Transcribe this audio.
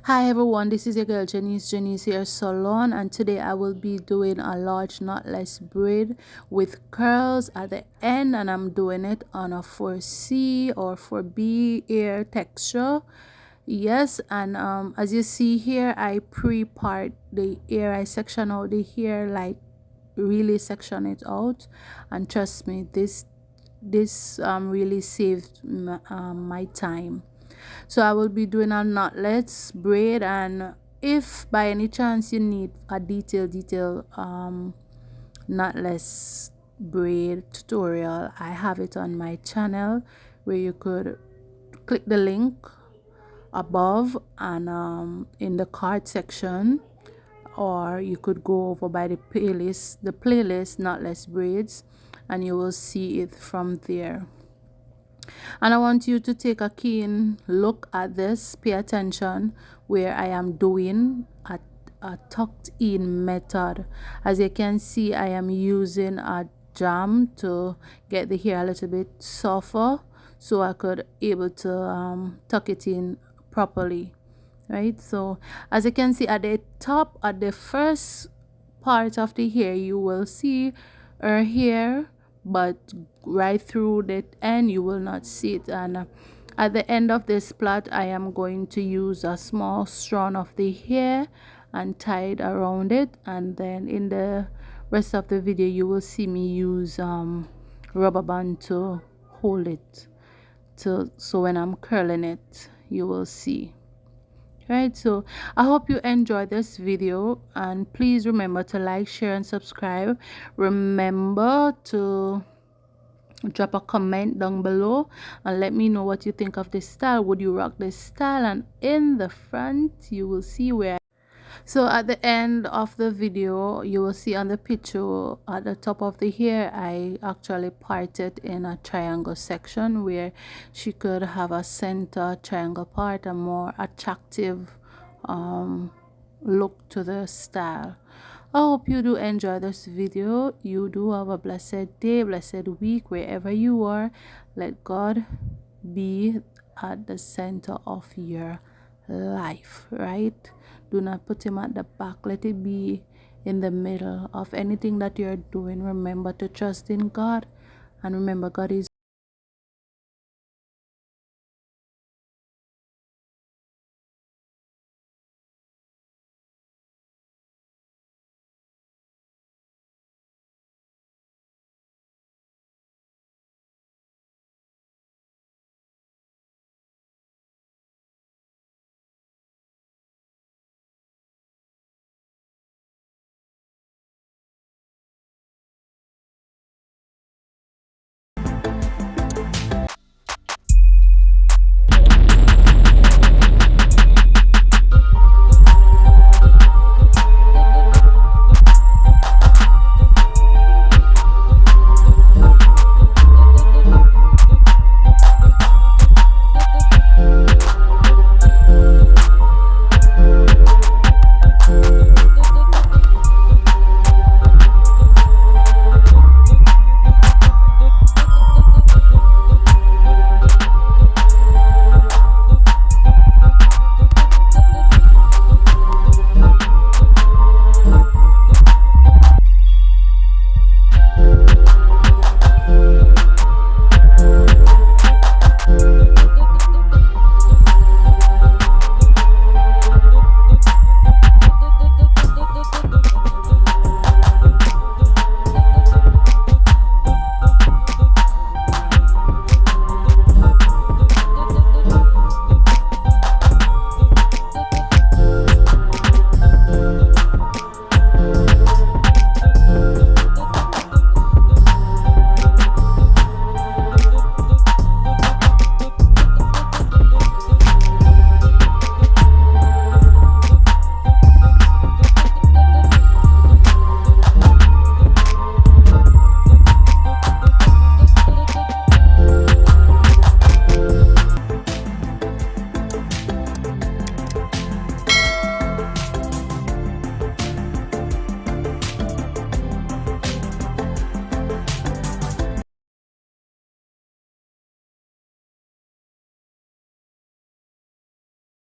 Hi everyone, this is your girl Jenese, Jenesehairsalon, and today I will be doing a large knotless braid with curls at the end, and I'm doing it on a 4C or 4B ear texture. Yes, and as you see here, I pre-part the ear. I section out the hair, like really section it out, and trust me, this really saved my time. So I will be doing a knotless braid, and if by any chance you need a detailed knotless braid tutorial, I have it on my channel, where you could click the link above and in the card section, or you could go over by the playlist knotless braids, and you will see it from there. And I want you to take a keen look at this. Pay attention where I am doing a tucked in method. As you can see, I am using a jam to get the hair a little bit softer, so I could able to tuck it in properly, right? So as you can see at the top, at the first part of the hair, you will see her hair, but right through the end you will not see it. And at the end of this plait, I am going to use a small strand of the hair and tie it around it, and then in the rest of the video you will see me use rubber band to hold it, so when I'm curling it you will see. Right, so I hope you enjoyed this video, and please remember to like, share and subscribe. Remember to drop a comment down below and let me know what you think of this style. Would you rock this style? And in the front you will see where, so at the end of the video you will see on the picture at the top of the hair, I actually parted in a triangle section where she could have a center triangle part, a more attractive look to the style. I hope you do enjoy this video. You do have a blessed day, blessed week, wherever you are. Let God be at the center of your life, right? Do not put him at the back. Let it be in the middle of anything that you're doing. Remember to trust in God, and remember God is